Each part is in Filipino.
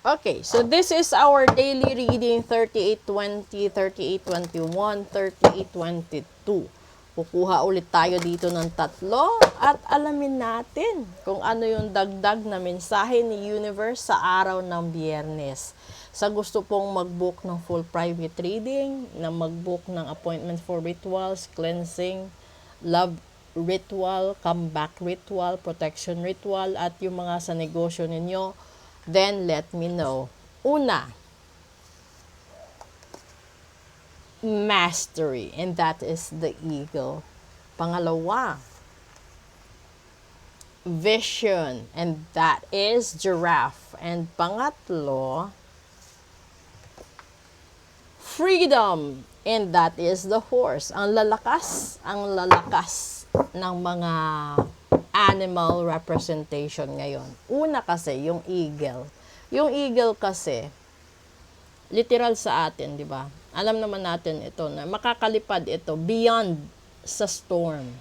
Okay, so this is our daily reading 38:20, 38:21, 38:22. Kukuha ulit tayo dito ng tatlo at alamin natin kung ano yung dagdag na mensahe ni Universe sa araw ng Biyernes. Sa gusto pong mag-book ng full private reading, na mag-book ng appointment for rituals, cleansing, love ritual, comeback ritual, protection ritual, at yung mga sa negosyo ninyo, then let me know. Una, mastery, and that is the eagle. Pangalawa, vision, and that is giraffe. And pangatlo, freedom, and that is the horse. Ang lalakas ng mga animal representation ngayon. Una kasi, yung eagle. Yung eagle kasi, literal sa atin, di ba? Alam naman natin ito na makakalipad ito beyond sa storm.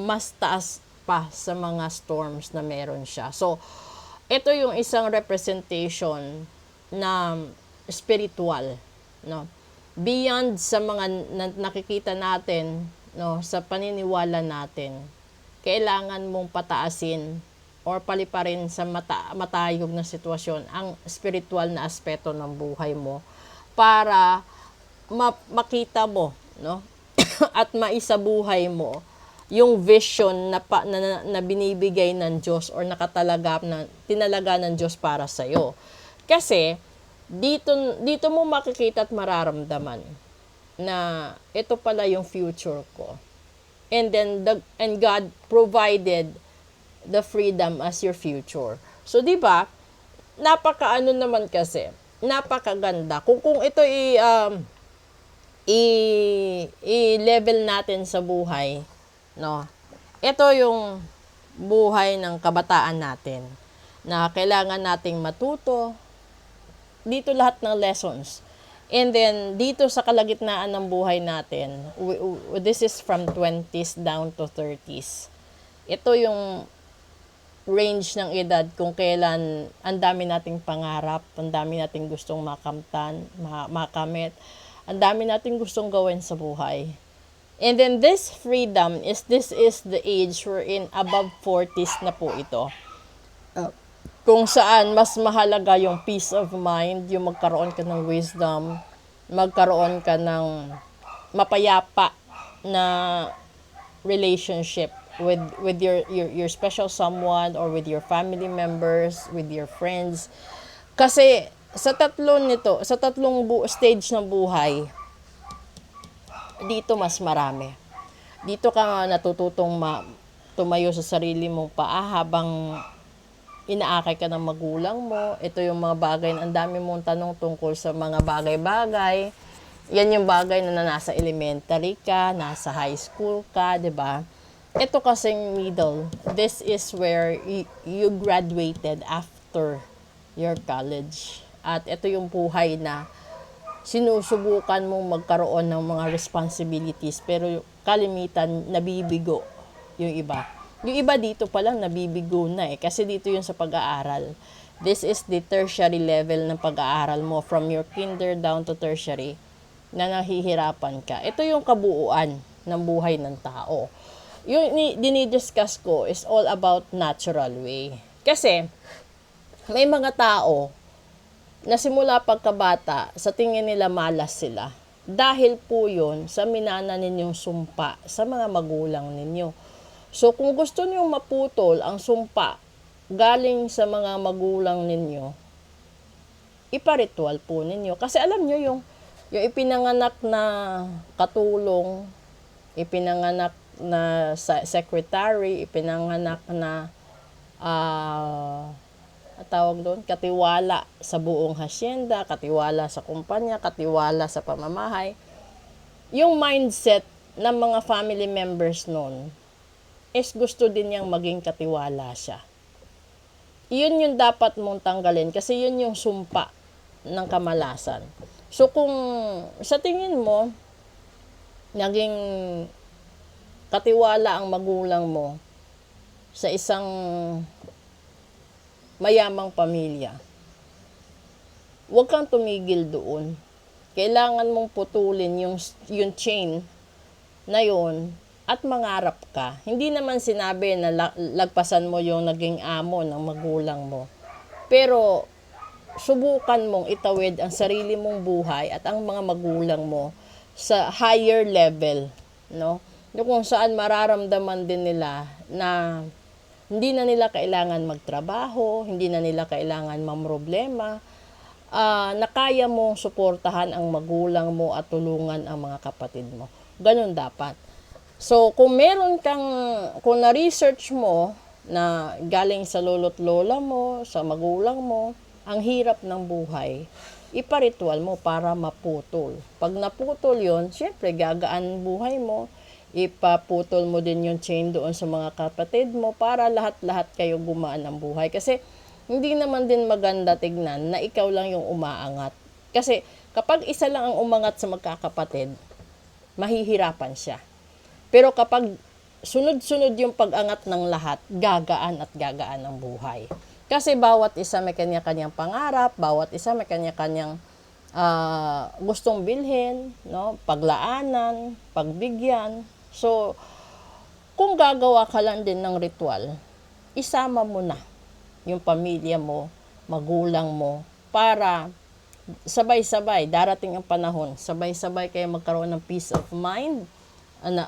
Mas taas pa sa mga storms na meron siya. So, ito yung isang representation na spiritual, no? Beyond sa mga nakikita natin, no, sa paniniwala natin. Kailangan mong pataasin or paliparin sa matayog na sitwasyon ang spiritual na aspeto ng buhay mo para makita mo, no? At maisabuhay mo yung vision na binibigay ng Diyos or tinalaga ng Diyos para sa iyo. Kasi dito mo makikita at mararamdaman na ito pala yung future ko. And then God provided the freedom as your future. So, di ba? Napakaano naman kasi, napakaganda. Kung ito i-level natin sa buhay, no? Ito yung buhay ng kabataan natin na kailangan nating matuto. Dito lahat ng lessons. And then, dito sa kalagitnaan ng buhay natin, this is from 20s down to 30s. Ito yung range ng edad kung kailan ang dami nating pangarap, ang dami nating gustong makamit, ang dami nating gustong gawin sa buhay. And then this freedom this is the age we're in, above 40s na po ito. Kung saan mas mahalaga yung peace of mind, yung magkaroon ka ng wisdom, magkaroon ka ng mapayapa na relationship with your special someone or with your family members, with your friends. Kasi sa tatlong stage ng buhay, dito mas marami. Dito ka natututong tumayo sa sarili mong paa habang inaakay ka ng magulang mo. Ito yung mga bagay na ang dami mong tanong tungkol sa mga bagay-bagay. Yan yung bagay na nasa elementary ka, nasa high school ka, di ba? Ito kasing middle. This is where you graduated after your college. At ito yung buhay na sinusubukan mong magkaroon ng mga responsibilities, pero kalimitan nabibigo yung iba. Yung iba dito pa lang nabibigo na kasi dito yung sa pag-aaral. This is the tertiary level ng pag-aaral mo, from your kinder down to tertiary, na nahihirapan ka. Ito yung kabuuan ng buhay ng tao. Yung dinidiscuss ko is all about natural way. Kasi may mga tao na simula pagkabata, sa tingin nila malas sila. Dahil po yun sa minana ninyong sumpa sa mga magulang ninyo. So, kung gusto niyo maputol ang sumpa galing sa mga magulang ninyo, iparitual po ninyo. Kasi alam niyo yung ipinanganak na katulong, ipinanganak na secretary, ipinanganak na tawag doon, katiwala sa buong hacienda, katiwala sa kumpanya, katiwala sa pamamahay. Yung mindset ng mga family members noon is gusto din niyang maging katiwala siya. Yun yung dapat mong tanggalin kasi yun yung sumpa ng kamalasan. So kung sa tingin mo naging katiwala ang magulang mo sa isang mayamang pamilya, huwag kang tumigil doon. Kailangan mong putulin yung chain na yun at mangarap ka. Hindi naman sinabi na lagpasan mo yung naging amo ng magulang mo. Pero subukan mong itawid ang sarili mong buhay at ang mga magulang mo sa higher level, no? Yung kung saan mararamdaman din nila na hindi na nila kailangan magtrabaho, hindi na nila kailangan mamroblema, na kaya mong suportahan ang magulang mo at tulungan ang mga kapatid mo. Ganun dapat. So, kung kung na-research mo na galing sa lolo't lola mo, sa magulang mo, ang hirap ng buhay, iparitual mo para maputol. Pag naputol yon, syempre gagaan buhay mo, ipaputol mo din yung chain doon sa mga kapatid mo para lahat-lahat kayo gumaan ang buhay. Kasi hindi naman din maganda tignan na ikaw lang yung umaangat. Kasi kapag isa lang ang umangat sa magkakapatid, mahihirapan siya. Pero kapag sunod-sunod yung pag-angat ng lahat, gagaan at gagaan ang buhay. Kasi bawat isa may kanya-kanyang pangarap, bawat isa may kanya-kanyang gustong bilhin, no? Paglaanan, pagbigyan. So, kung gagawa ka lang din ng ritual, isama mo na yung pamilya mo, magulang mo, para sabay-sabay, darating ang panahon, sabay-sabay kayo magkaroon ng peace of mind,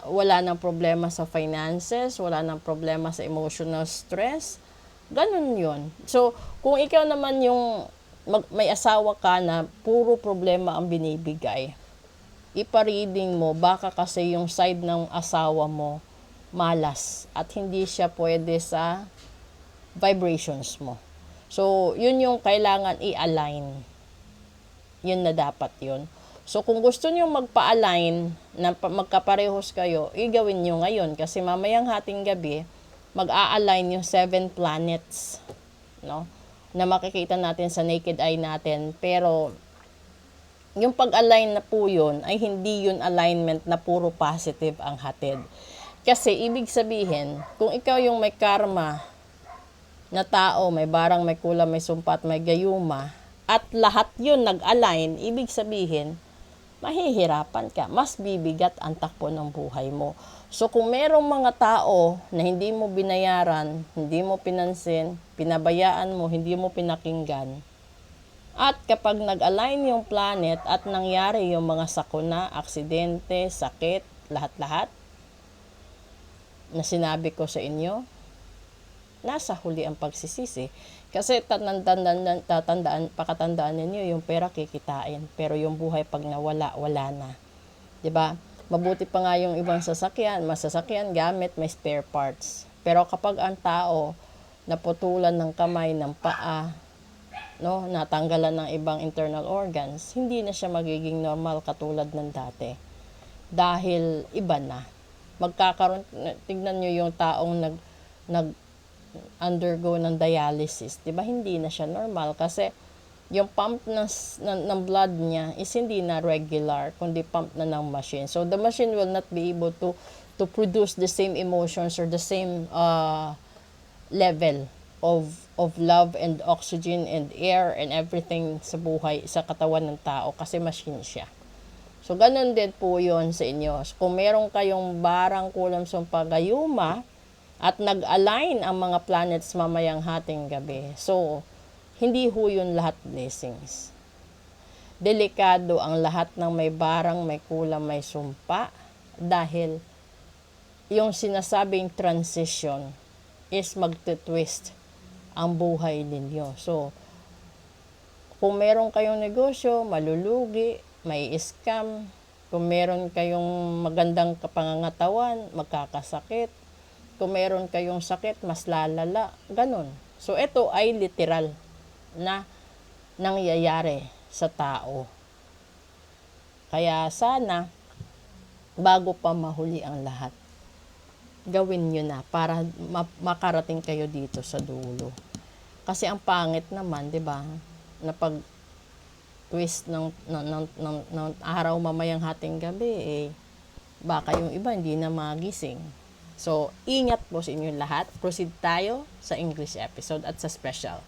wala nang problema sa finances, wala nang problema sa emotional stress. Ganun yun. So, kung ikaw naman yung may asawa ka na puro problema ang binibigay, ipa-reading mo, baka kasi yung side ng asawa mo malas at hindi siya pwede sa vibrations mo. So, yun yung kailangan i-align. Yun na dapat yun. So, kung gusto niyo magpa-align na magkaparehos kayo, igawin niyo ngayon kasi mamayang hating gabi, mag-a-align yung 7 planets, no? Na makikita natin sa naked eye natin. Pero, yung pag-align na po yun, ay hindi yun alignment na puro positive ang hatid. Kasi, ibig sabihin, kung ikaw yung may karma na tao, may barang, may kulam, may sumpat, may gayuma, at lahat yun nag-align, ibig sabihin, mahihirapan ka. Mas bibigat ang takbo ng buhay mo. So, kung merong mga tao na hindi mo binayaran, hindi mo pinansin, pinabayaan mo, hindi mo pinakinggan, at kapag nag-align yung planet at nangyari yung mga sakuna, aksidente, sakit, lahat-lahat na sinabi ko sa inyo, nasa huli ang pagsisisi. Kasi pakatandaan ninyo, yung pera kikitain, pero yung buhay pag nawala, wala na. 'Di ba? Mabuti pa nga yung ibang masasakyan, gamit, may spare parts. Pero kapag ang tao naputulan ng kamay, ng paa, no, natanggalan ng ibang internal organs, hindi na siya magiging normal katulad ng dati. Dahil iba na. Tignan nyo yung taong undergo ng dialysis, 'di ba? Hindi na siya normal kasi yung pump ng blood niya is hindi na regular, kundi pump na ng machine. So the machine will not be able to produce the same emotions or the same level of love and oxygen and air and everything sa buhay, sa katawan ng tao kasi machine siya. So ganun din po 'yon sa inyo. So, kung meron kayong barang kulam sumpa gayuma, at nag-align ang mga planets mamayang hating gabi. So, hindi ho yun lahat blessings. Delikado ang lahat ng may barang, may kulam, may sumpa dahil yung sinasabing transition is magte-twist ang buhay ninyo. So, kung meron kayong negosyo, malulugi, may scam, kung meron kayong magandang kapangangatawan, magkakasakit, kung meron kayong sakit, mas lalala. Ganun. So, ito ay literal na nangyayari sa tao. Kaya sana, bago pa mahuli ang lahat, gawin nyo na para makarating kayo dito sa dulo. Kasi ang pangit naman, di ba, na pag twist ng araw mamayang hating gabi, baka yung iba hindi na magising. So, ingat po sa inyo lahat. Proceed tayo sa English episode at sa special.